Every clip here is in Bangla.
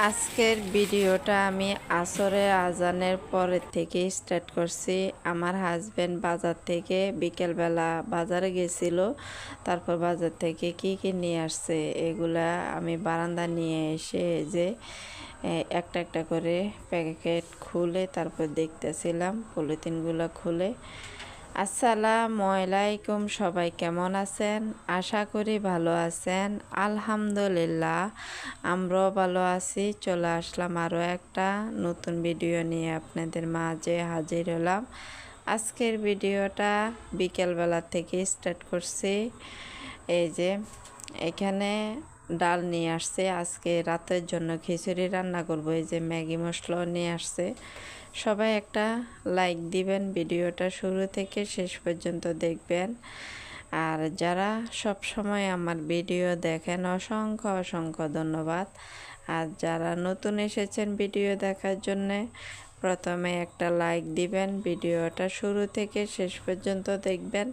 আজকের ভিডিওটা আমি আসরের আজানের পরের থেকে স্টার্ট করছি। আমার হাজবেন্ড বাজার থেকে বিকেলবেলা বাজারে গেছিল, তারপর বাজার থেকে কি কি নিয়ে আসছে এগুলা আমি বারান্দা নিয়ে এসে যে একটা একটা করে প্যাকেট খুলে তারপর দেখতেছিলাম, পলিথিনগুলো খুলে। আসসালামু আলাইকুম, সবাই কেমন আছেন? আশা করি ভালো আছেন। আলহামদুলিল্লাহ আমরাও ভালো আছি। চলে আসলাম আরও একটা নতুন ভিডিও নিয়ে আপনাদের মাঝে হাজির হলাম। আজকের ভিডিওটা বিকেলবেলা থেকে স্টার্ট করছি। এই যে এখানে ডাল নিয়ে আসছে, আজকে রাতের জন্য খিচুড়ি রান্না করব। এই যে ম্যাগি মশলাও নিয়ে আসছে। সবাই একটা লাইক দিবেন, ভিডিওটা শুরু থেকে শেষ পর্যন্ত দেখবেন। আর যারা সব সময় আমার ভিডিও দেখেন অসংখ্য অসংখ্য ধন্যবাদ। আর যারা নতুন এসেছেন ভিডিও দেখার জন্যে প্রথমে একটা লাইক দিবেন, ভিডিওটা শুরু থেকে শেষ পর্যন্ত দেখবেন।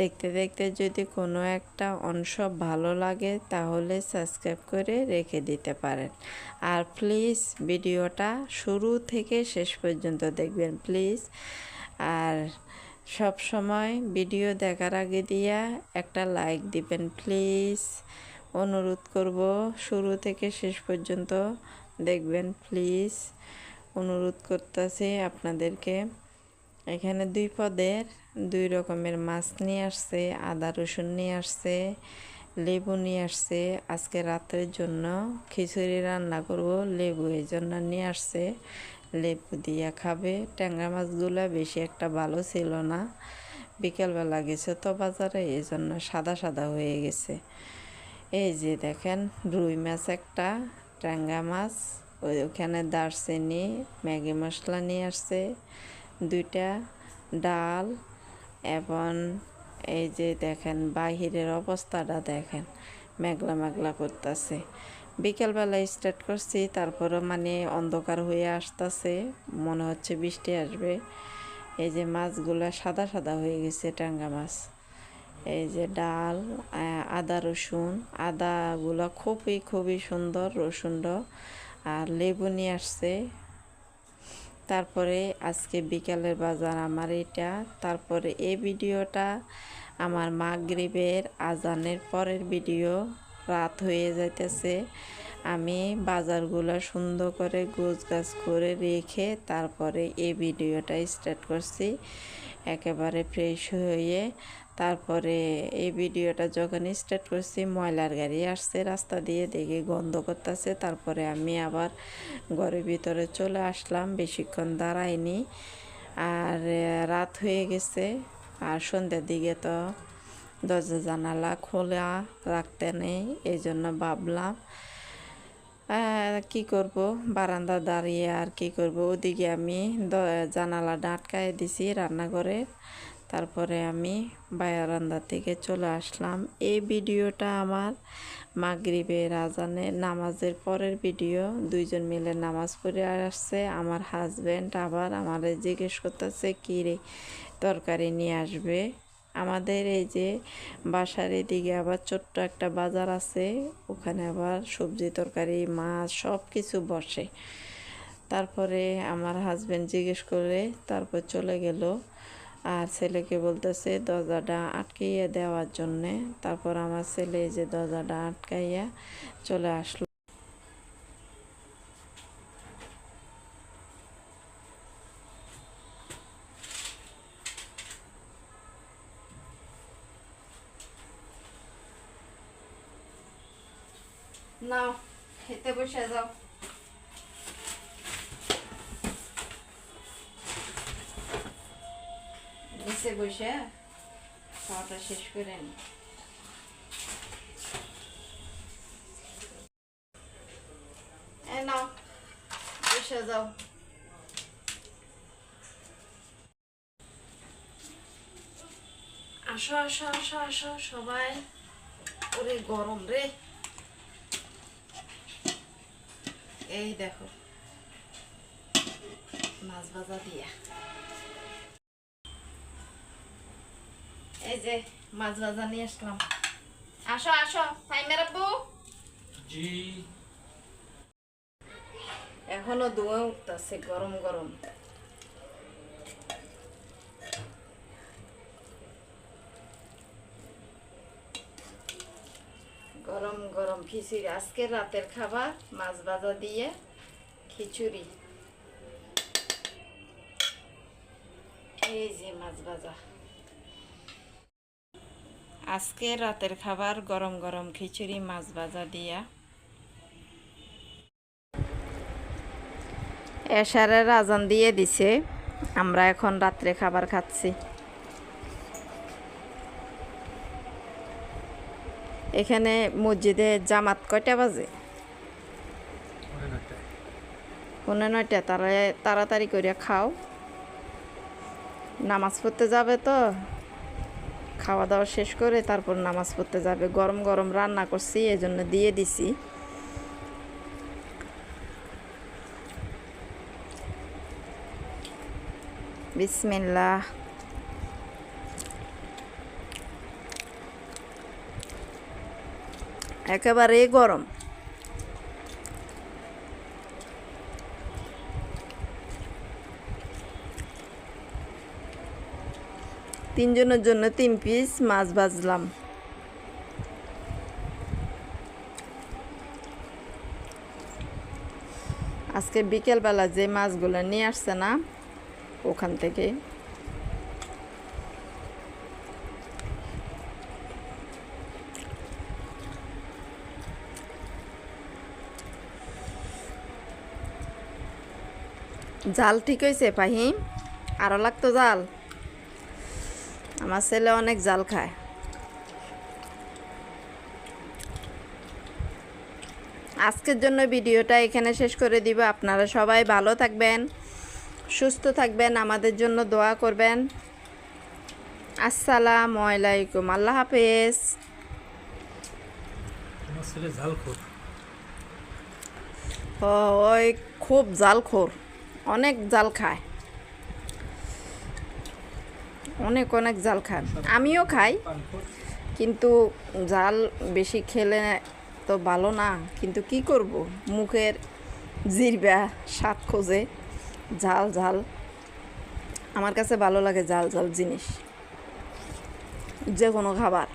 দেখতে দেখতে যদি কোনো একটা অংশ ভালো লাগে তাহলে সাবস্ক্রাইব করে রেখে দিতে পারেন। আর প্লিজ ভিডিওটা শুরু থেকে শেষ পর্যন্ত দেখবেন প্লিজ। আর সব সময় ভিডিও দেখার আগে দিয়া একটা লাইক দিবেন প্লিজ, অনুরোধ করব। শুরু থেকে শেষ পর্যন্ত দেখবেন প্লিজ, অনুরোধ করতেছি আপনাদেরকে। এখানে দুই পদের দুই রকমের মাছ নিয়ে আসছে, আদা রসুন নিয়ে আসছে, লেবু নিয়ে আসছে। আজকে রাতের জন্য খিচুড়ি রান্না করব, লেবু এই জন্য নিয়ে আসছে, লেবু দিয়ে খাবে। ট্যাংরা মাছগুলো বেশি একটা ভালো ছিল না, বিকেলবেলা গেছে তো বাজারে, এই জন্য সাদা সাদা হয়ে গেছে। এই যে দেখেন রুই মাছ একটা, ট্যাংরা মাছ, ওইখানে দারচিনি ম্যাগি মশলা নিয়ে আসছে, দুইটা ডাল। এবং এই যে দেখেন বাহিরের অবস্থাটা দেখেন, মেঘলা মেঘলা করতেছে। বিকেলবেলা স্টার্ট করছি, তারপরে মানে অন্ধকার হয়ে আসতেছে, মনে হচ্ছে বৃষ্টি আসবে। এই যে মাছগুলো সাদা সাদা হয়ে গেছে, ট্যাংরা মাছ। এই যে ডাল, আদা রসুন, আদাগুলো খুবই খুবই সুন্দর, রসুনটা আর লেবু নিয়ে আসছে। তারপরে আজকে বিকালের বাজার আমার এটা। তারপরে এই ভিডিওটা আমার মাগরিবের আজানের পরের ভিডিও, রাত হয়ে যাইতেছে। আমি বাজারগুলো সুন্দর করে গোছগাছ করে রেখে তারপরে এই ভিডিওটা স্টার্ট করছি, একেবারে ফ্রেশ হয়ে। তারপরে এই ভিডিওটা যখন স্টার্ট করছি ময়লার গাড়ি আসছে রাস্তা দিয়ে, দেখে গন্ধ করতেছে। তারপরে আমি আবার ঘরের ভিতরে চলে আসলাম, বেশিক্ষণ দাঁড়াইনি। আর রাত হয়ে গেছে, আর সন্ধ্যার দিকে তো দরজা জানালা খোলা রাখতে নেই, এই জন্য ভাবলাম কি করব, বারান্দা দাঁড়িয়ে আর কি করব। ওদিকে আমি জানালাটা আটকায় দিছি রান্নাঘরে। তারপরে আমি বারান্দা থেকে চলে আসলাম। এই ভিডিওটা আমার মাগরিবের আজানে নামাজের পরের ভিডিও। দুইজন মিলে নামাজ পড়ে আসছে। আমার হাজব্যান্ড আবার আমাদের জিজ্ঞেস করতেছে কী রে তরকারি নিয়ে আসবে। আমাদের এই যে বাসার এদিকে আবার ছোট্ট একটা বাজার আছে, ওখানে আবার সবজি তরকারি মাছ সব কিছু বসে। তারপরে আমার হাজব্যান্ড জিজ্ঞেস করে তারপর চলে গেল, আর ছেলেকে বলতেছে দরজাটা আটকাইয়া দেওয়ার জন্যে। তারপর আমার ছেলে যে দরজাটা আটকাইয়া চলে আসলো। নাও খেতে বসে যাও। নিচে বসে খাওয়াটা শেষ করে নি। নাও বসে যাও। আসো আসো আসো আসো সবাই। ওরে গরম রে। এই দেখো মাছ ভাজা দিয়া, এই যে মাছ ভাজা নিয়ে আসলাম। আসো আসো ফাইমের আব্বু। জি এখনো ধোঁয়া উঠতেছে গরম গরম। গরম গরম খিচুড়ি, আজকে রাতের খাবার মাছ ভাজা দিয়ে খিচুড়ি। এই যে মাছ ভাজা, আজকে রাতের খাবার গরম গরম খিচুড়ি মাছ ভাজা দিয়া। এশারের আজান দিয়ে দিছে, আমরা এখন রাত্রে খাবার খাচ্ছি। এখানে মসজিদে জামাত কয়টা বাজে? 9:30। তাড়াতাড়ি করে খাও, নামাজ পড়তে যাবে তো। খাওয়া দাওয়া শেষ করে তারপর নামাজ পড়তে যাবে। গরম গরম রান্না করছি, এজন্য দিয়ে দিছি। বিসমিল্লাহ। একেবারে গরম। তিনজনের জন্য 3 পিস মাছ ভাজলাম। আজকে বিকেলবেলা যে মাছগুলো নিয়ে আসছে না ওখান থেকে। জাল ঠিক হয়েছে ফাহিম? আরও লাগতো জাল? আমার ছেলে অনেক জাল খায়। আজকের জন্য ভিডিওটা এখানে শেষ করে দিব। আপনারা সবাই ভালো থাকবেন, সুস্থ থাকবেন, আমাদের জন্য দোয়া করবেন। আসসালামু আলাইকুম, আল্লাহ হাফেজ। ওই খুব জালখোর, অনেক জাল খায়, অনেক অনেক জাল খায়। আমিও খাই, কিন্তু জাল বেশি খেলে তো ভালো না। কিন্তু কি করব, মুখের জিরবা স্বাদ খোঁজে। ঝাল ঝাল আমার কাছে ভালো লাগে, ঝাল ঝাল জিনিস যে কোনো খাবার।